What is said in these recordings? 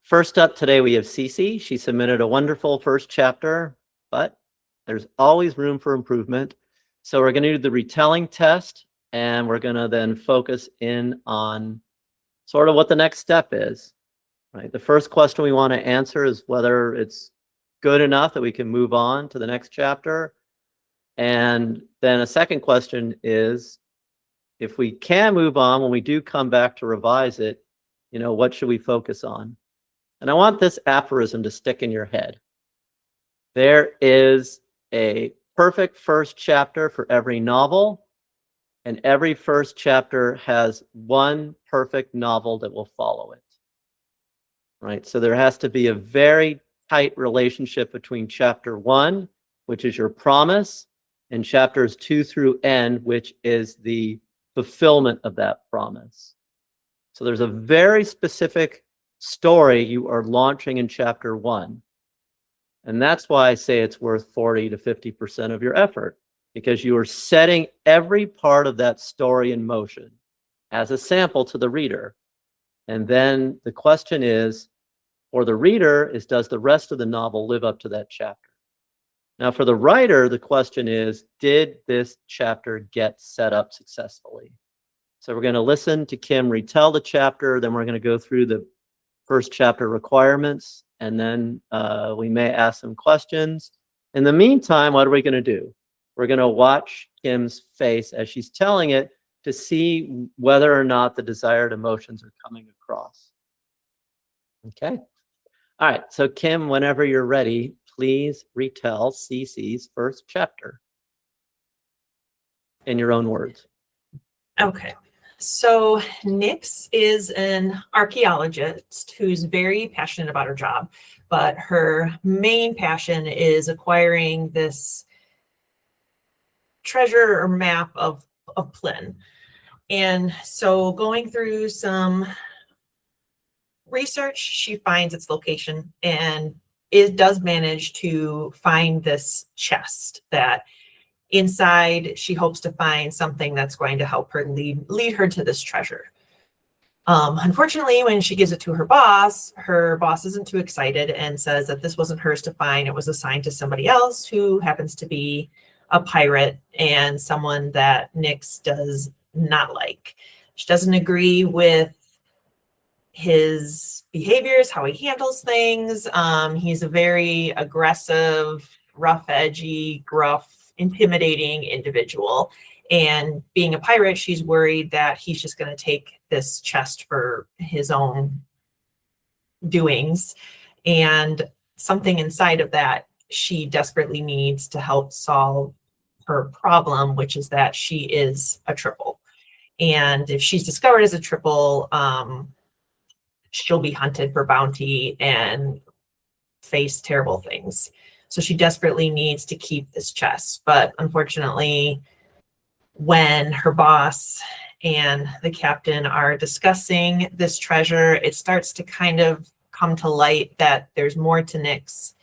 First up today, we have Cece. She submitted a wonderful first chapter, but there's always room for improvement. So we're going to do the retelling test, and we're going to then focus in on sort of what the next step is. Right. The first question we want to answer is whether it's good enough that we can move on to the next chapter. And then a second question is, if we can move on, when we do come back to revise it, what should we focus on? And I want this aphorism to stick in your head. There is a perfect first chapter for every novel, and every first chapter has one perfect novel that will follow it. Right? So there has to be a very tight relationship between chapter 1, which is your promise, and chapters 2 through N, which is the fulfillment of that promise. So there's a very specific story you are launching in chapter 1. And that's why I say it's worth 40 to 50% of your effort, because you are setting every part of that story in motion as a sample to the reader. And then the question is, for the reader, is does the rest of the novel live up to that chapter? Now, for the writer, the question is, did this chapter get set up successfully? So we're going to listen to Kim retell the chapter, then we're going to go through the first chapter requirements, and then we may ask some questions. In the meantime, what are we going to do? We're going to watch Kim's face as she's telling it to see whether or not the desired emotions are coming across. Okay. All right. So Kim, whenever you're ready, please retell Cece's first chapter in your own words. Okay. So Nyx is an archaeologist who's very passionate about her job, but her main passion is acquiring this treasure or map of Plyn. And so going through some research, she finds its location, and it does manage to find this chest that inside she hopes to find something that's going to help her lead her to this treasure. Unfortunately, when she gives it to her boss isn't too excited and says that this wasn't hers to find. It was assigned to somebody else who happens to be a pirate and someone that Nyx does not like. She doesn't agree with his behaviors, how he handles things. He's a very aggressive, rough, edgy, gruff, intimidating individual. And being a pirate, she's worried that he's just going to take this chest for his own doings. And something inside of that she desperately needs to help solve her problem, which is that she is a triple. And if she's discovered as a triple, she'll be hunted for bounty and face terrible things. So she desperately needs to keep this chest. But unfortunately, when her boss and the captain are discussing this treasure, it starts to kind of come to light that there's more to Nyx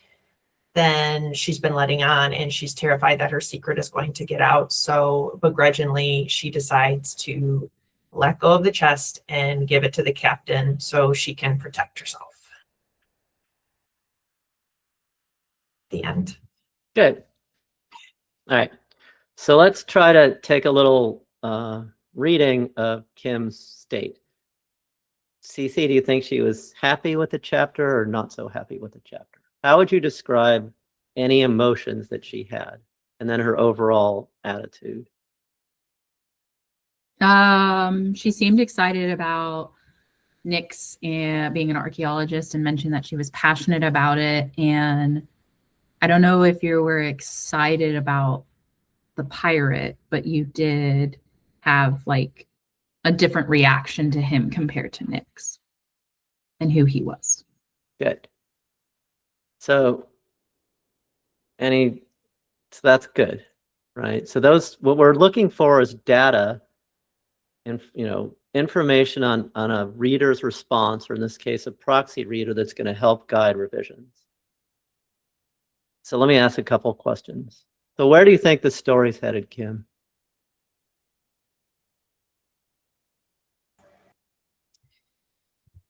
than she's been letting on, and she's terrified that her secret is going to get out. So begrudgingly, she decides to let go of the chest and give it to the captain so she can protect herself. The end. Good. All right. So let's try to take a little reading of Kim's state. Cece, do you think she was happy with the chapter or not so happy with the chapter? How would you describe any emotions that she had, and then her overall attitude? She seemed excited about Nyx and being an archaeologist, and mentioned that she was passionate about it. And I don't know if you were excited about the pirate, but you did have like a different reaction to him compared to Nyx and who he was. Good. So that's good, right? So what we're looking for is data and, information on a reader's response, or in this case, a proxy reader that's going to help guide revisions. So let me ask a couple questions. So where do you think the story's headed, Kim?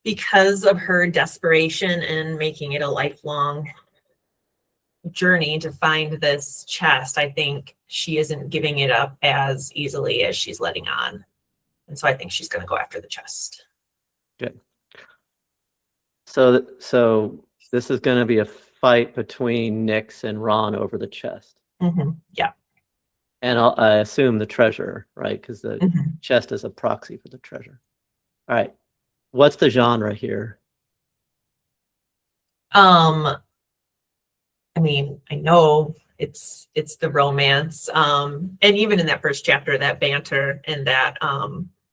because of her desperation and making it a lifelong journey to find this chest, I think she isn't giving it up as easily as she's letting on. And so I think she's going to go after the chest. Good. So this is going to be a fight between Nyx and Ran over the chest. Yeah. And I assume the treasure, right? Because the chest is a proxy for the treasure. All right. What's the genre here? I mean, I know it's the romance. And even in that first chapter, that banter and that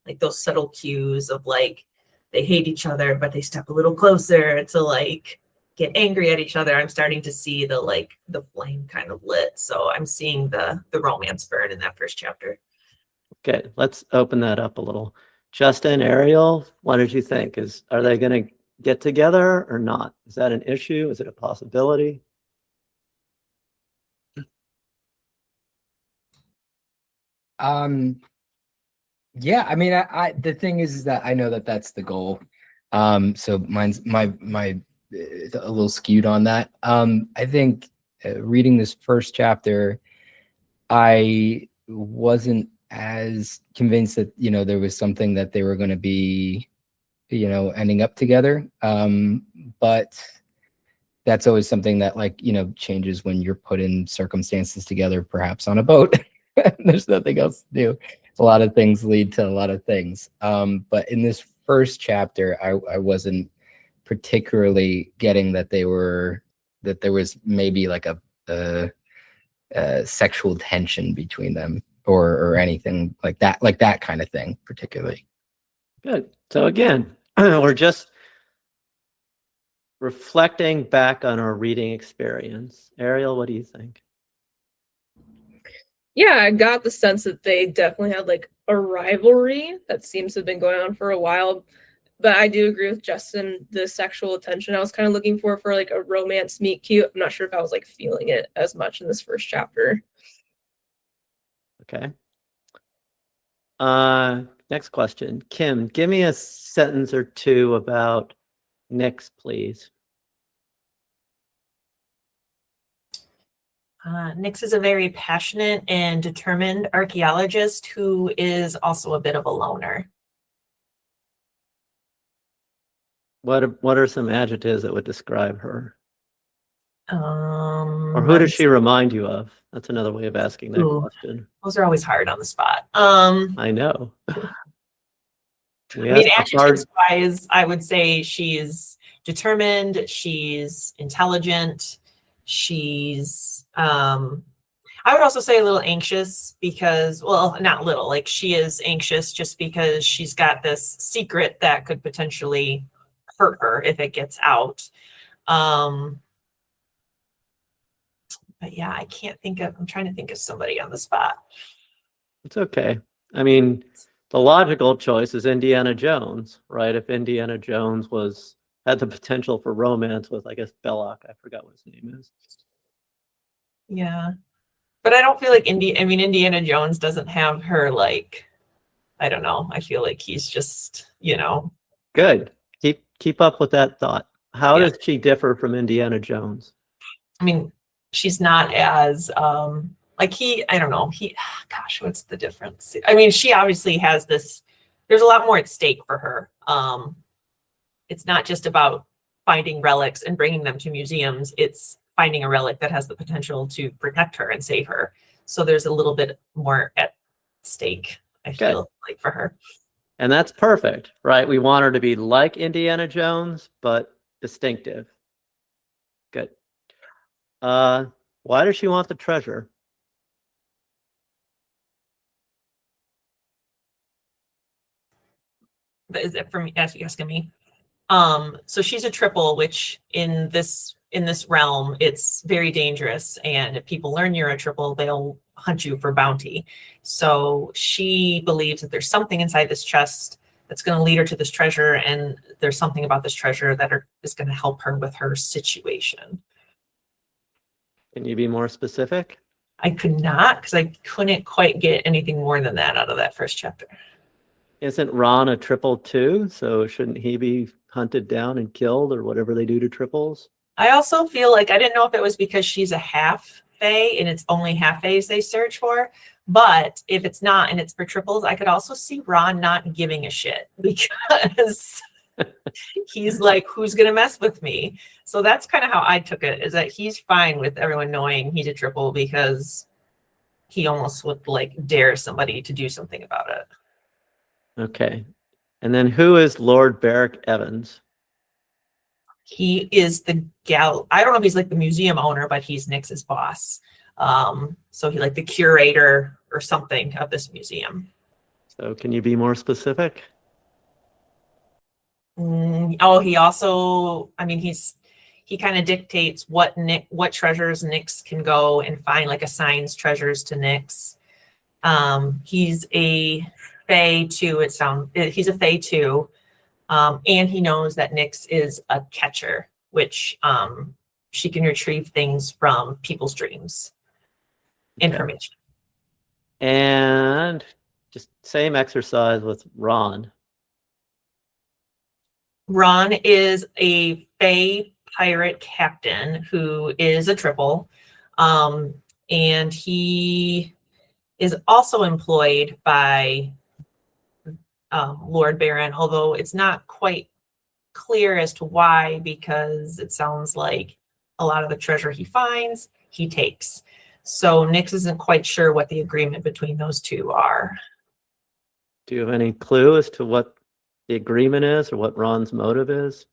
like those subtle cues of like they hate each other, but they step a little closer to like get angry at each other. I'm starting to see the flame kind of lit. So I'm seeing the romance burn in that first chapter. Okay, let's open that up a little. Justin, Ariel, what did you think? Are they going to get together or not? Is that an issue? Is it a possibility? Yeah, I mean, I the thing is that I know that that's the goal. So mine's my a little skewed on that. I think reading this first chapter, I wasn't as convinced that, you know, there was something that they were going to be, you know, ending up together. But that's always something that, like, you know, changes when you're put in circumstances together, perhaps on a boat. There's nothing else to do. A lot of things lead to a lot of things. But in this first chapter, I wasn't particularly getting that there was maybe like a sexual tension between them or anything like that kind of thing particularly. Good. So again, we're just reflecting back on our reading experience. Ariel, what do you think? Yeah, I got the sense that they definitely had like a rivalry that seems to have been going on for a while. But I do agree with Justin, the sexual attention I was kind of looking for like a romance meet cute. I'm not sure if I was like feeling it as much in this first chapter. Okay. Next question. Kim, give me a sentence or two about Nyx, please. Nyx is a very passionate and determined archaeologist who is also a bit of a loner. What are some adjectives that would describe her? Or who Let's does she remind you of? That's another way of asking that Ooh. question. Those are always hard on the spot. I know. I mean, adjectives-wise, I would say she's determined, she's intelligent, she's, I would also say a little anxious because, well, not little, like she is anxious just because she's got this secret that could potentially hurt her if it gets out. But yeah, I can't think of, I'm trying to think of somebody on the spot. It's okay. I mean, the logical choice is Indiana Jones, right? If Indiana Jones had the potential for romance with, I guess, Belloc, I forgot what his name is. Yeah. But I don't feel like Indiana Jones doesn't have her, like, I don't know. I feel like he's just, you know. Good. Keep up with that thought. How does she differ from Indiana Jones? I mean, she's not as like I don't know, gosh, what's the difference? I mean, she obviously has this, there's a lot more at stake for her. It's not just about finding relics and bringing them to museums. It's finding a relic that has the potential to protect her and save her. So there's a little bit more at stake, I feel like, for her. And that's perfect, right? We want her to be like Indiana Jones, but distinctive. Good. Why does she want the treasure? Is it for me? Asking me? So she's a triple, which in this realm, it's very dangerous. And if people learn you're a triple, they'll hunt you for bounty. So she believes that there's something inside this chest that's going to lead her to this treasure. And there's something about this treasure that is going to help her with her situation. Can you be more specific? I could not, because I couldn't quite get anything more than that out of that first chapter. Isn't Ron a triple too? So shouldn't he be hunted down and killed or whatever they do to triples? I also feel like I didn't know if it was because she's a half fae and it's only half faes they search for. But if it's not and it's for triples, I could also see Ron not giving a shit because he's like, who's gonna mess with me? So that's kind of how I took it, is that he's fine with everyone knowing he's a triple because he almost would like dare somebody to do something about it. Okay. And then who is Lord Barrick Evans? He is the I don't know if he's like the museum owner, but he's Nyx's boss. So he like the curator or something of this museum. So can you be more specific? Oh, he also, I mean, he kind of dictates what treasures Nyx can go and find, like assigns treasures to Nyx. He's a fae too. He's a fae too. And he knows that Nyx is a catcher, which she can retrieve things from people's dreams. Information. And just same exercise with Ron. Ron is a fae pirate captain who is a triple. And he is also employed by Lord Baron, although it's not quite clear as to why, because it sounds like a lot of the treasure he finds, he takes. So Nyx isn't quite sure what the agreement between those two are. Do you have any clue as to what the agreement is or what Ron's motive is?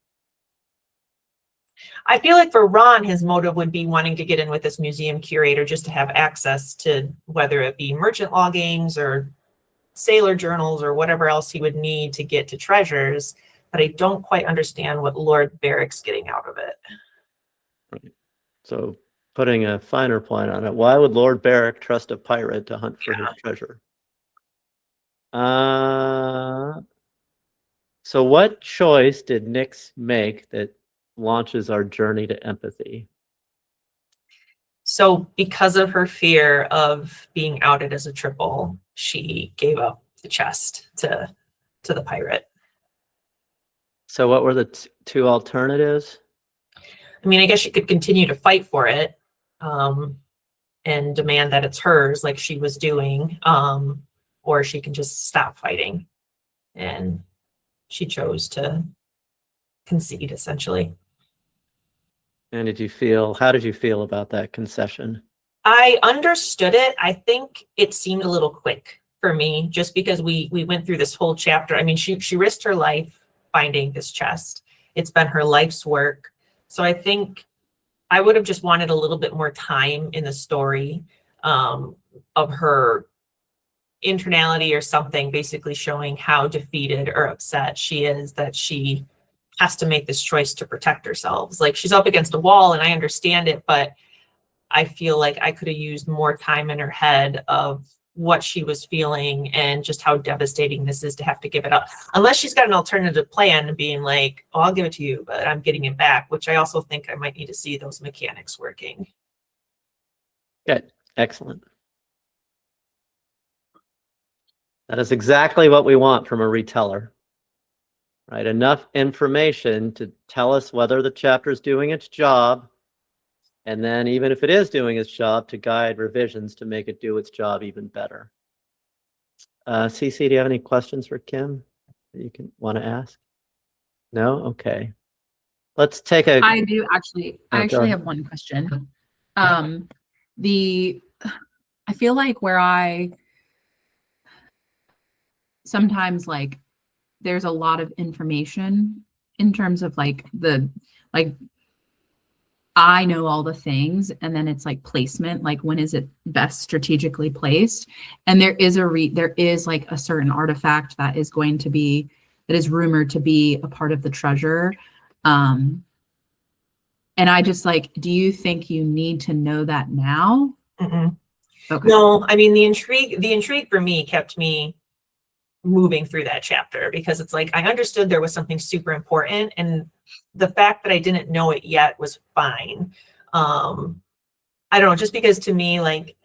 I feel like for Ron, his motive would be wanting to get in with this museum curator just to have access to whether it be merchant loggings or sailor journals or whatever else he would need to get to treasures. But I don't quite understand what Lord Barrick's getting out of it. Right. So putting a finer point on it, why would Lord Barrick trust a pirate to hunt for his treasure? So what choice did Nyx make that launches our journey to empathy? So because of her fear of being outed as a triple, she gave up the chest to the pirate. So what were the two alternatives? I mean, I guess she could continue to fight for it and demand that it's hers like she was doing, or she can just stop fighting. And she chose to concede, essentially. And how did you feel about that concession? I understood it. I think it seemed a little quick for me, just because we went through this whole chapter. I mean, she risked her life finding this chest. It's been her life's work. So I think I would have just wanted a little bit more time in the story of her internality or something, basically showing how defeated or upset she is that she has to make this choice to protect herself. Like, she's up against a wall and I understand it, but I feel like I could have used more time in her head of what she was feeling and just how devastating this is to have to give it up. Unless she's got an alternative plan, being like, oh, I'll give it to you, but I'm getting it back, which I also think I might need to see those mechanics working. Good. Excellent. That is exactly what we want from a reteller, right? Enough information to tell us whether the chapter is doing its job. And then even if it is doing its job, to guide revisions to make it do its job even better. CC, do you have any questions for Kim that you want to ask? No? Okay. Let's take a... I do actually. I Oh, go actually ahead. have one question. I feel like where I sometimes like there's a lot of information in terms of like I know all the things, and then it's like placement, like when is it best strategically placed? And there is like a certain artifact that is rumored to be a part of the treasure. And I just like, do you think you need to know that now? Mm-mm. Okay. No, I mean, the intrigue for me kept me moving through that chapter, because it's like, I understood there was something super important, and the fact that I didn't know it yet was fine. I don't know, just because to me, like,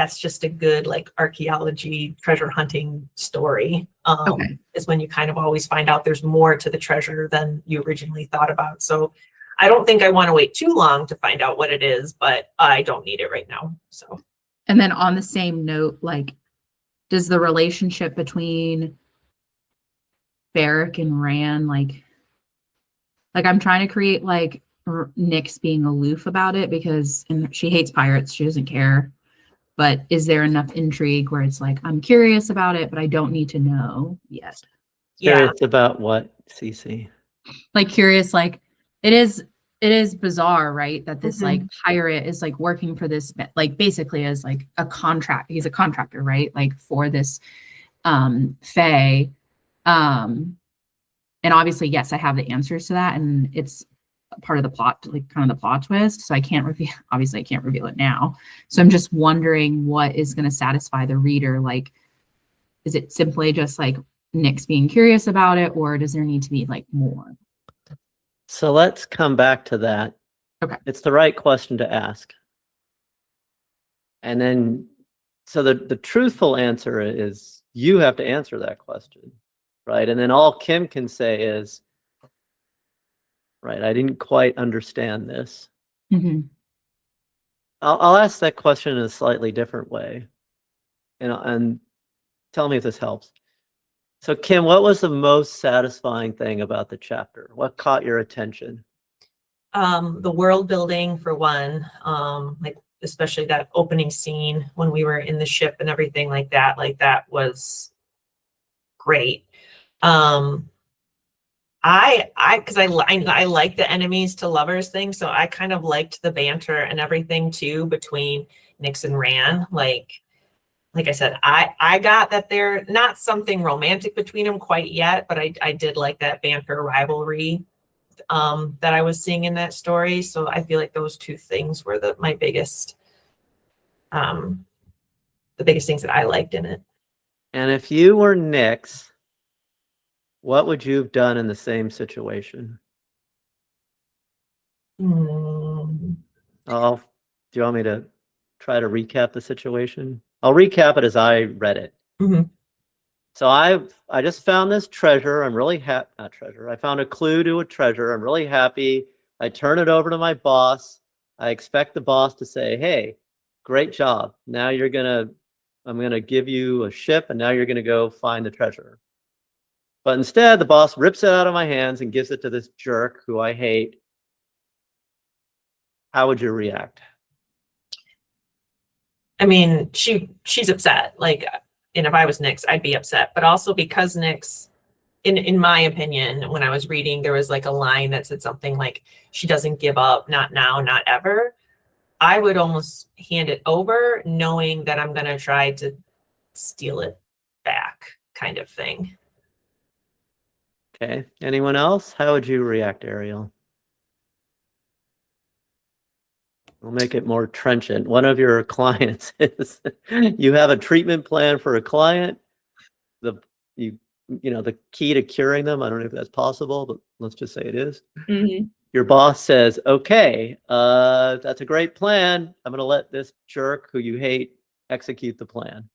that's just a good like archaeology treasure hunting story. Okay. Is when you kind of always find out there's more to the treasure than you originally thought about. So I don't think I want to wait too long to find out what it is, but I don't need it right now. So. And then on the same note, like, does the relationship between Barrick and Ran, like I'm trying to create like Nyx being aloof about it because and she hates pirates, she doesn't care. But is there enough intrigue where it's like, I'm curious about it, but I don't need to know yet? Yeah. Curious about what, Cece? Like curious, like it is bizarre, right? That this Mhm. like pirate is like working for this, like basically as like a contract. He's a contractor, right? Like for this fae. And obviously, yes, I have the answers to that, and it's part of the plot, like kind of the plot twist. So I can't reveal, obviously I can't reveal it now. So I'm just wondering what is going to satisfy the reader. Like, is it simply just like Nyx being curious about it, or does there need to be like more? So let's come back to that. Okay. It's the right question to ask. And then, so the truthful answer is you have to answer that question, right? And then all Kim can say is, right, I didn't quite understand this. Mm-hmm. I'll ask that question in a slightly different way, and tell me if this helps. So Kim, what was the most satisfying thing about the chapter? What caught your attention? The world building for one, like especially that opening scene when we were in the ship and everything like that was great. I like the enemies to lovers thing, so I kind of liked the banter and everything too between Nyx and Ran. Like I said, I got that they're not something romantic between them quite yet, but I did like that banter rivalry that I was seeing in that story. So I feel like those two things were the biggest things that I liked in it. And if you were Nyx, what would you have done in the same situation? Mm, Do you want me to try to recap the situation? I'll recap it as I read it. mhm. So I just found this treasure. I'm really happy. Not treasure. I found a clue to a treasure. I'm really happy. I turn it over to my boss. I expect the boss to say, "Hey, great job. Now I'm gonna give you a ship, and now you're gonna go find the treasure." But instead, the boss rips it out of my hands and gives it to this jerk who I hate. How would you react? I mean, she's upset. And if I was Nyx, I'd be upset. But also because Nyx, in my opinion, when I was reading, there was like a line that said something like, "She doesn't give up, not now, not ever." I would almost hand it over, knowing that I'm gonna try to steal it back, kind of thing. Okay. Anyone else? How would you react, Ariel? We'll make it more trenchant. One of your clients is you have a treatment plan for a client. The key to curing them. I don't know if that's possible, but let's just say it is. Mm-hmm. Your boss says, "Okay, that's a great plan. I'm going to let this jerk who you hate execute the plan."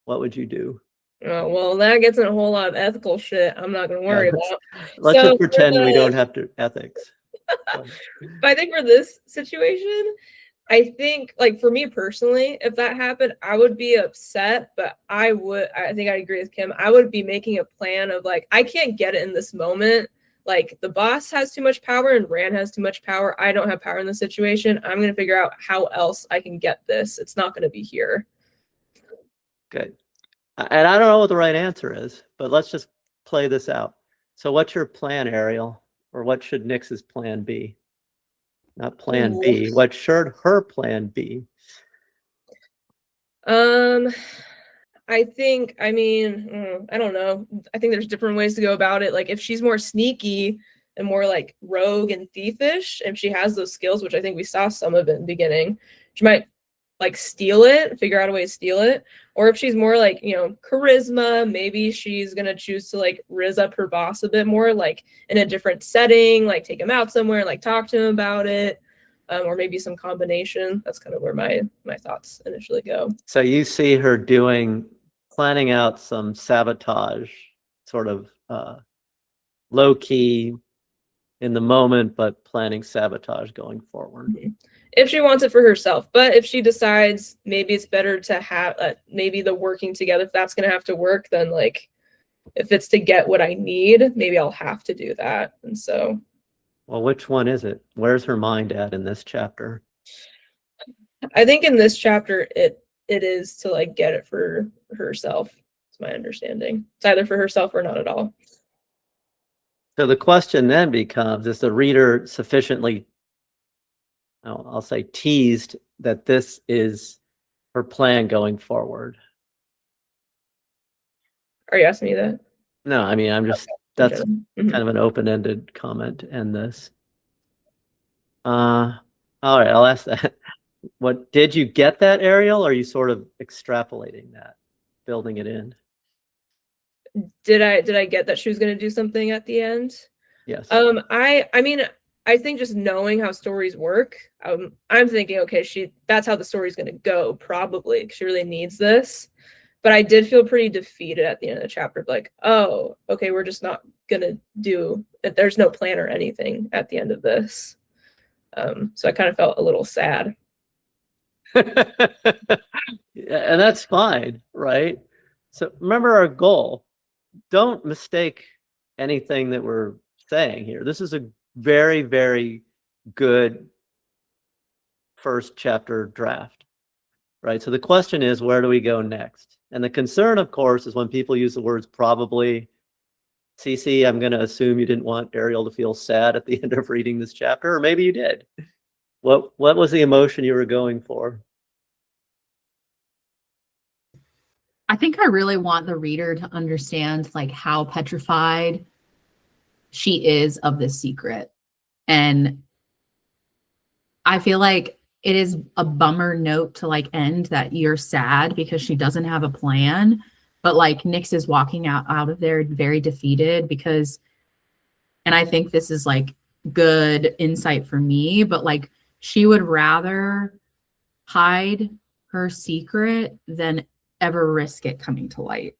What would you do? Well, that gets in a whole lot of ethical shit I'm not going to worry about. Let's So just pretend for we the- don't have to ethics. But I think for this situation, I think like for me personally, if that happened, I would be upset, but I think I agree with Kim. I would be making a plan of like, I can't get it in this moment. Like the boss has too much power and Ran has too much power. I don't have power in this situation. I'm going to figure out how else I can get this. It's not going to be here. Good. And I don't know what the right answer is, but let's just play this out. So what's your plan, Ariel? Or what should Nyx's plan be? Not plan B. What should her plan be? I think, I mean, I don't know. I think there's different ways to go about it. Like if she's more sneaky and more like rogue and thievish, if she has those skills, which I think we saw some of it in the beginning, she might like steal it, figure out a way to steal it. Or if she's more like, charisma, maybe she's going to choose to like rizz up her boss a bit more, like in a different setting, like take him out somewhere, like talk to him about it. or maybe some combination. That's kind of where my thoughts initially go. So you see her planning out some sabotage, sort of low key in the moment, but planning sabotage going forward. If she wants it for herself, but if she decides maybe it's better to have maybe the working together, if that's going to have to work, then like if it's to get what I need, maybe I'll have to do that. And so, well, which one is it? Where's her mind at in this chapter? I think in this chapter, it is to like get it for herself. It's my understanding. It's either for herself or not at all. So the question then becomes, is the reader sufficiently, I'll say, teased that this is her plan going forward? Are you asking me that? No, I mean, I'm just, that's Mhm. kind of an open-ended comment in this. All right, I'll ask that. What, did you get that, Ariel, or are you sort of extrapolating that, building it in? Did I get that she was going to do something at the end? Yes. I mean, I think just knowing how stories work, I'm thinking, okay, that's how the story's going to go, probably. She really needs this. But I did feel pretty defeated at the end of the chapter, like, oh, okay, we're just not going to do it. There's no plan or anything at the end of this. So I kind of felt a little sad. And that's fine, right? So remember our goal. Don't mistake anything that we're saying here. This is a very, very good first chapter draft, right? So the question is, where do we go next? And the concern, of course, is when people use the words probably. Cece, I'm going to assume you didn't want Ariel to feel sad at the end of reading this chapter, or maybe you did. What was the emotion you were going for? I think I really want the reader to understand like how petrified she is of this secret. And I feel like it is a bummer note to like end that you're sad because she doesn't have a plan. But like Nyx is walking out of there very defeated because, and I think this is like good insight for me, but like she would rather hide her secret than ever risk it coming to light.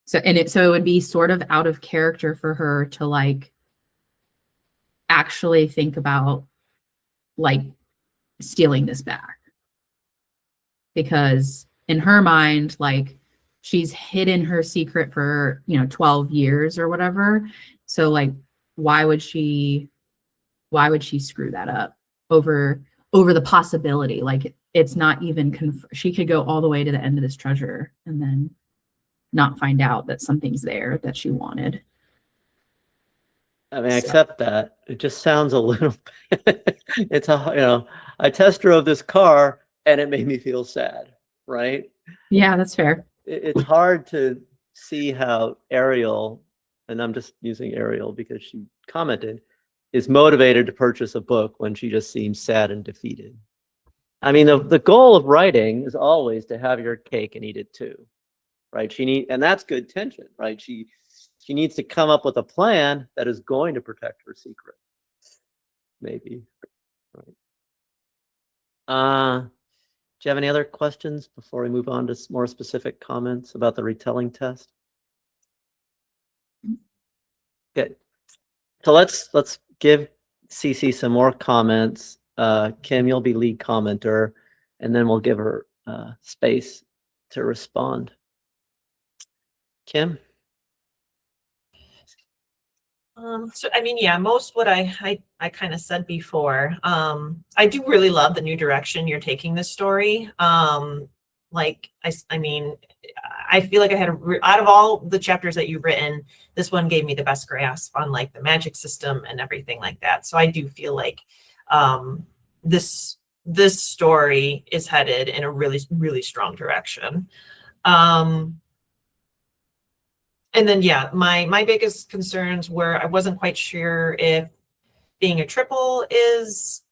So it would be sort of out of character for her to like actually think about like stealing this back, because in her mind, like she's hidden her secret for 12 years or whatever. So like why would she screw that up over the possibility? Like it's not even she could go all the way to the end of this treasure and then not find out that something's there that she wanted. I mean, I accept that. It just sounds a little it's I test drove this car and it made me feel sad, right? Yeah, that's fair. It's hard to see how Ariel, and I'm just using Ariel because she commented, is motivated to purchase a book when she just seems sad and defeated. I mean, the goal of writing is always to have your cake and eat it too, right? And that's good tension, right? She needs to come up with a plan that is going to protect her secret. Maybe, right? Do you have any other questions before we move on to more specific comments about the retelling test? Good. So let's give Cece some more comments. Kim, you'll be lead commenter, and then we'll give her space to respond. Kim? So I mean, yeah, most what I kind of said before. I do really love the new direction you're taking this story. Like I mean, I feel like I had out of all the chapters that you've written, this one gave me the best grasp on like the magic system and everything like that. So I do feel like this story is headed in a really, really strong direction. And then, yeah, my biggest concerns were I wasn't quite sure if being a triple is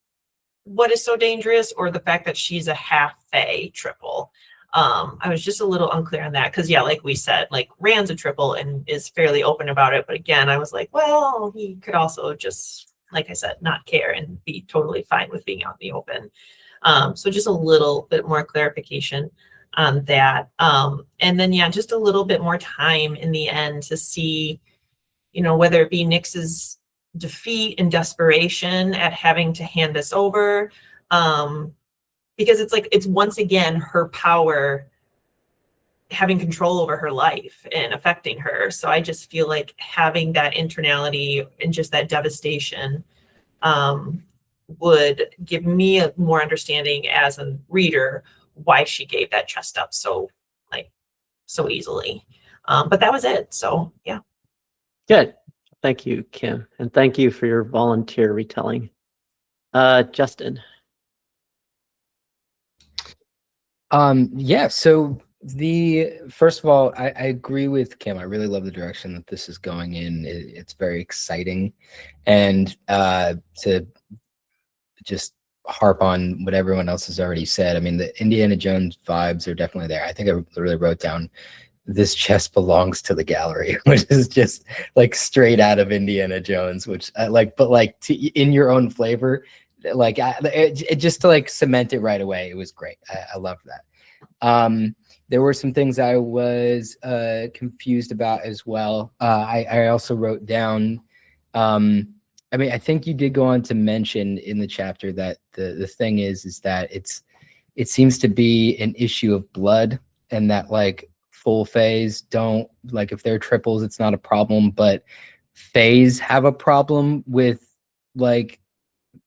what is so dangerous, or the fact that she's a half fae triple. I was just a little unclear on that because, yeah, like we said, like Ran's a triple and is fairly open about it. But again, I was like, well, he could also just like I said, not care and be totally fine with being out in the open. So just a little bit more clarification on that. And then, yeah, just a little bit more time in the end to see, you know, whether it be Nyx's defeat and desperation at having to hand this over. Because it's like, it's once again her power having control over her life and affecting her. So I just feel like having that internality and just that devastation would give me a more understanding as a reader why she gave that chest up so easily. But that was it. So yeah. Good. Thank you, Kim. And thank you for your volunteer retelling. Justin. Yeah, so first of all, I agree with Kim. I really love the direction that this is going in. It's very exciting. And to just harp on what everyone else has already said, I mean, the Indiana Jones vibes are definitely there. I think I really wrote down, this chest belongs to the gallery, which is just like straight out of Indiana Jones, which I like, but like in your own flavor, like it just to like cement it right away. It was great. I loved that. There were some things I was confused about as well. I also wrote down, I mean, I think you did go on to mention in the chapter that the thing is that it seems to be an issue of blood, and that like full phase don't, like if they're triples, it's not a problem, but phase have a problem with like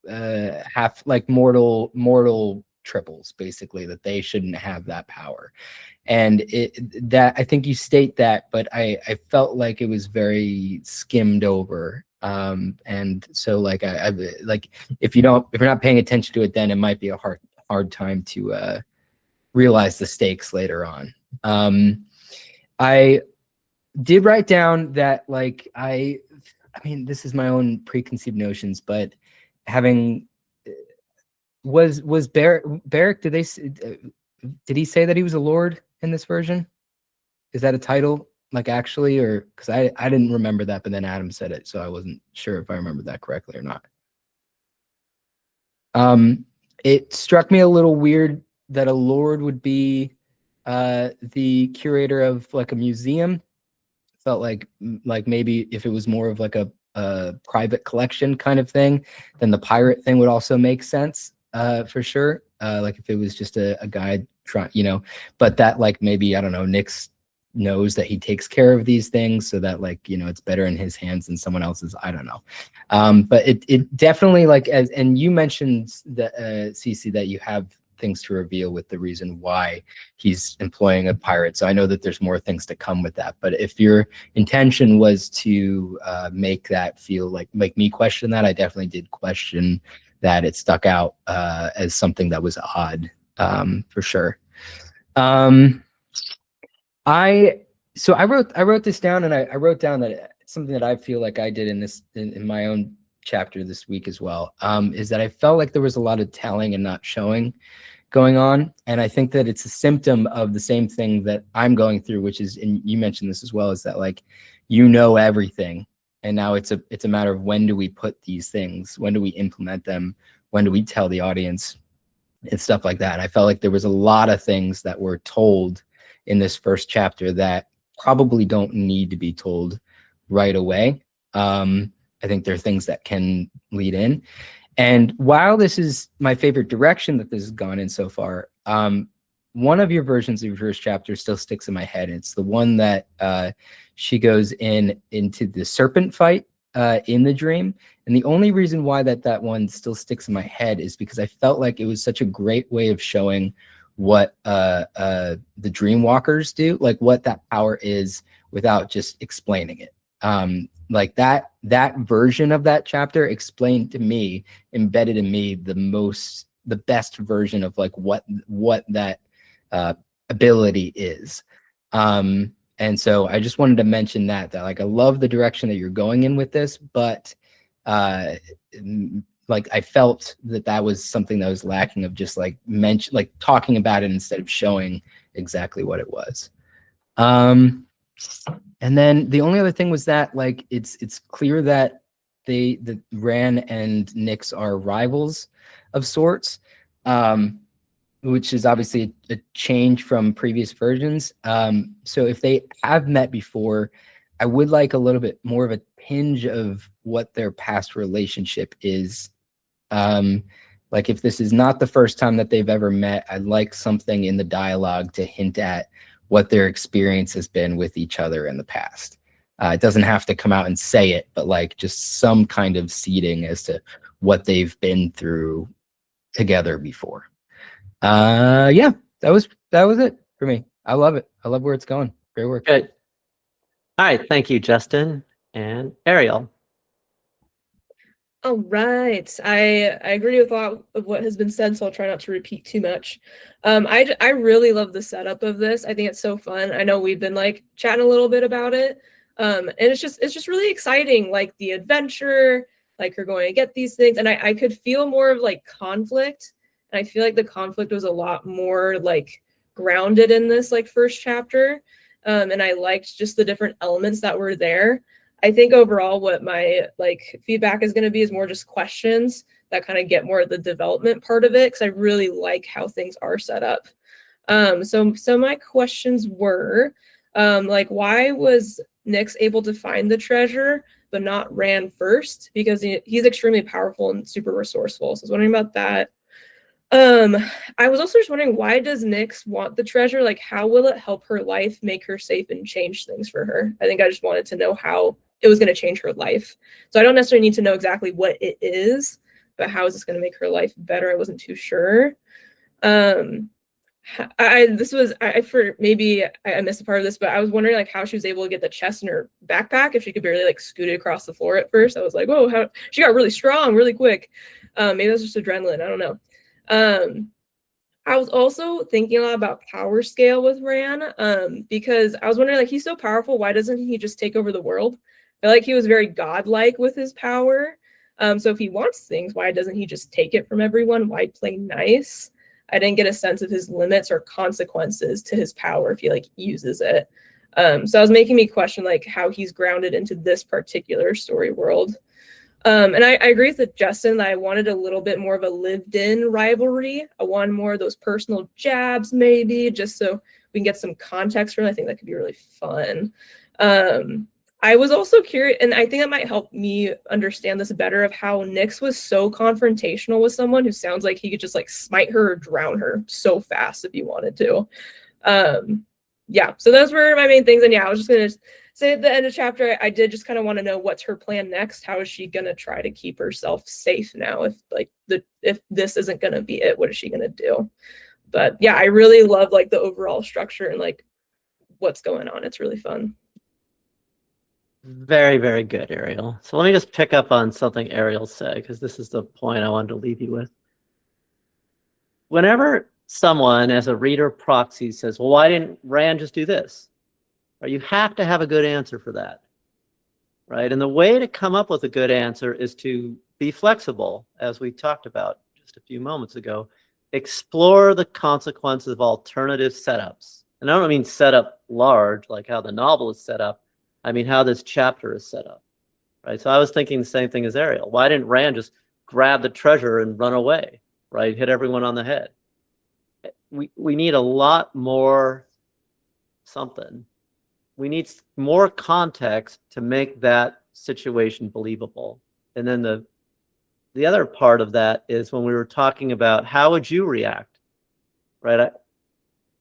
half, like mortal triples, basically, that they shouldn't have that power. And that I think you state that, but I felt like it was very skimmed over. And so like I like if you're not paying attention to it, then it might be a hard time to realize the stakes later on. I did write down that like I mean, this is my own preconceived notions, but having was Barrick, did he say that he was a lord in this version? Is that a title, like actually, or because I didn't remember that, but then Adam said it, so I wasn't sure if I remembered that correctly or not. It struck me a little weird that a lord would be the curator of like a museum. Felt like maybe if it was more of like a private collection kind of thing, then the pirate thing would also make sense for sure. Like if it was just a guide trying, you know, but that like maybe, I don't know, Nyx knows that he takes care of these things, so that like, you know, it's better in his hands than someone else's. I don't know. But it definitely like, and you mentioned that Cece, that you have things to reveal with the reason why he's employing a pirate. So I know that there's more things to come with that. But if your intention was to make that feel like make me question that, I definitely did question that. It stuck out as something that was odd, for sure. I wrote this down, and I wrote down that something that I feel like I did in my own chapter this week as well, is that I felt like there was a lot of telling and not showing going on. And I think that it's a symptom of the same thing that I'm going through, which is, and you mentioned this as well, is that like, you know, everything. And now it's a matter of when do we put these things, when do we implement them, when do we tell the audience and stuff like that. And I felt like there was a lot of things that were told in this first chapter that probably don't need to be told right away. I think there are things that can lead in. And while this is my favorite direction that this has gone in so far, one of your versions of your first chapter still sticks in my head. It's the one that she goes into the serpent fight in the dream. And the only reason why that one still sticks in my head is because I felt like it was such a great way of showing what the Dreamwalkers do, like what that power is without just explaining it. Like that version of that chapter explained to me, embedded in me the best version of like what that ability is. And so I just wanted to mention that like I love the direction that you're going in with this, but like I felt that was something that was lacking of just like talking about it instead of showing exactly what it was. And then the only other thing was that like it's clear that the Ran and Nyx are rivals of sorts, which is obviously a change from previous versions. So if they have met before, I would like a little bit more of a tinge of what their past relationship is. Like if this is not the first time that they've ever met, I'd like something in the dialogue to hint at what their experience has been with each other in the past. It doesn't have to come out and say it, but like just some kind of seeding as to what they've been through together before. Yeah, that was it for me. I love it. I love where it's going. Great work. Good. All right. Thank you, Justin and Ariel. All right. I agree with a lot of what has been said, so I'll try not to repeat too much. I really love the setup of this. I think it's so fun. I know we've been like chatting a little bit about it. And it's just really exciting, like the adventure, like her going to get these things. And I could feel more of like conflict. And I feel like the conflict was a lot more like grounded in this like first chapter. And I liked just the different elements that were there. I think overall what my like feedback is going to be is more just questions that kind of get more of the development part of it, because I really like how things are set up. So my questions were like, why was Nyx able to find the treasure but not Ran first? Because he's extremely powerful and super resourceful. So I was wondering about that. I was also just wondering, why does Nyx want the treasure? Like, how will it help her life, make her safe, and change things for her? I think I just wanted to know how it was going to change her life. So I don't necessarily need to know exactly what it is, but how is this going to make her life better? I wasn't too sure. I missed a part of this, but I was wondering like how she was able to get the chest in her backpack if she could barely like scoot it across the floor at first. I was like, whoa, how she got really strong really quick. Maybe that's just adrenaline. I don't know. I was also thinking a lot about power scale with Ran, because I was wondering, like, he's so powerful, why doesn't he just take over the world? I feel like he was very godlike with his power. So if he wants things, why doesn't he just take it from everyone? Why play nice? I didn't get a sense of his limits or consequences to his power if he like uses it. So it was making me question like how he's grounded into this particular story world. And I agree with Justin that I wanted a little bit more of a lived-in rivalry. I wanted more of those personal jabs, maybe, just so we can get some context from it. I think that could be really fun. I was also curious, and I think that might help me understand this better, of how Nyx was so confrontational with someone who sounds like he could just like smite her or drown her so fast if he wanted to. Yeah, so those were my main things. And yeah, I was just going to say at the end of chapter, I did just kind of want to know what's her plan next. How is she going to try to keep herself safe now? If this isn't going to be it, what is she going to do? But yeah, I really love like the overall structure and like what's going on. It's really fun. Very, very good, Ariel. So let me just pick up on something Ariel said, because this is the point I wanted to leave you with. Whenever someone as a reader proxy says, well, why didn't Ran just do this? Right? You have to have a good answer for that. Right? And the way to come up with a good answer is to be flexible, as we talked about just a few moments ago. Explore the consequences of alternative setups. And I don't mean set up large, like how the novel is set up. I mean how this chapter is set up. Right? So I was thinking the same thing as Ariel. Why didn't Ran just grab the treasure and run away? Right? Hit everyone on the head. We need a lot more something. We need more context to make that situation believable. And then the other part of that is when we were talking about how would you react, right?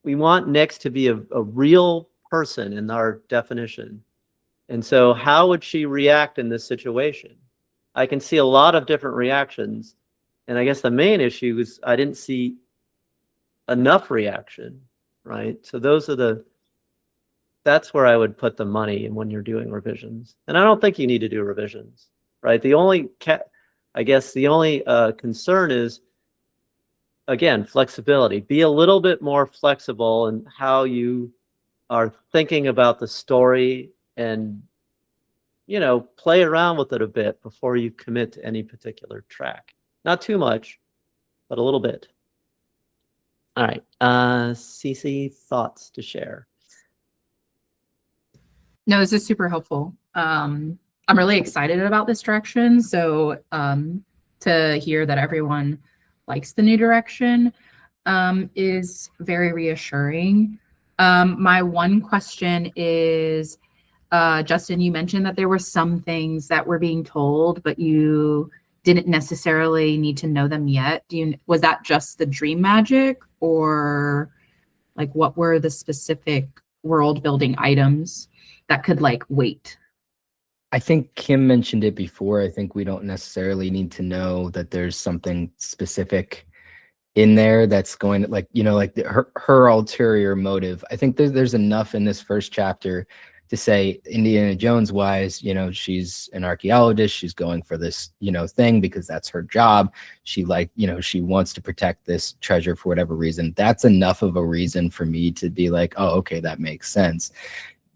We want Nyx to be a real person in our definition. And so how would she react in this situation? I can see a lot of different reactions. And I guess the main issue is I didn't see enough reaction, right? So that's where I would put the money in when you're doing revisions. And I don't think you need to do revisions, right? The only concern is, again, flexibility. Be a little bit more flexible in how you are thinking about the story, and play around with it a bit before you commit to any particular track. Not too much, but a little bit. All right, Cece, thoughts to share? No, this is super helpful. I'm really excited about this direction. So to hear that everyone likes the new direction is very reassuring. My one question is, Justin, you mentioned that there were some things that were being told, but you didn't necessarily need to know them yet. Was that just the dream magic, or like what were the specific world building items that could like wait? I think Kim mentioned it before. I think we don't necessarily need to know that there's something specific in there that's going to, like, you know, like her ulterior motive. I think there's enough in this first chapter to say Indiana Jones wise, you know, she's an archaeologist. She's going for this, you know, thing because that's her job. She like, you know, she wants to protect this treasure for whatever reason. That's enough of a reason for me to be like, oh, okay, that makes sense.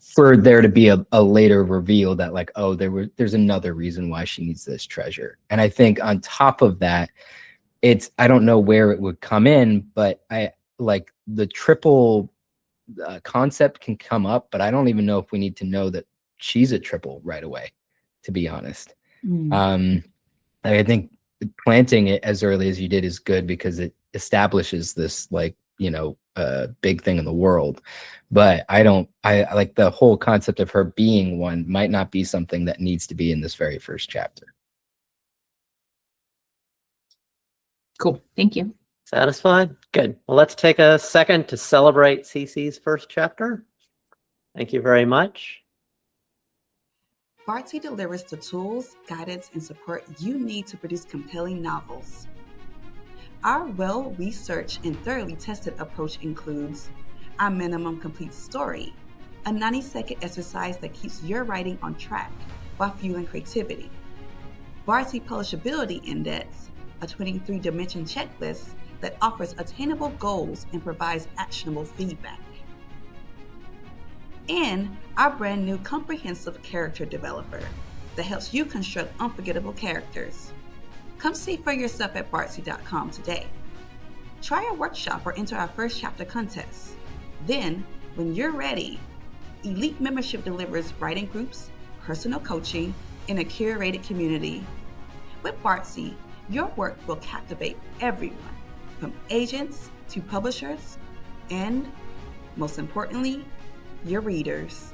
For there to be a later reveal that like, oh, there's another reason why she needs this treasure. And I think on top of that, I don't know where it would come in, but I like the triple concept can come up, but I don't even know if we need to know that she's a triple right away, to be honest. I think planting it as early as you did is good because it establishes this, like, you know, big thing in the world. But I like the whole concept of her being one might not be something that needs to be in this very first chapter. Cool. Thank you. Satisfied? Good. Well, let's take a second to celebrate Cece's first chapter. Thank you very much. Bardsey delivers the tools, guidance, and support you need to produce compelling novels. Our well-researched and thoroughly tested approach includes our minimum complete story, a 90-second exercise that keeps your writing on track while fueling creativity. Bardsey Publishability Index, a 23-dimension checklist that offers attainable goals and provides actionable feedback. And our brand new comprehensive character developer that helps you construct unforgettable characters. Come see for yourself at bardsey.com today. Try our workshop or enter our first chapter contest. Then, when you're ready, Elite Membership delivers writing groups, personal coaching, and a curated community. With Bardsey, your work will captivate everyone, from agents to publishers, and, most importantly, your readers.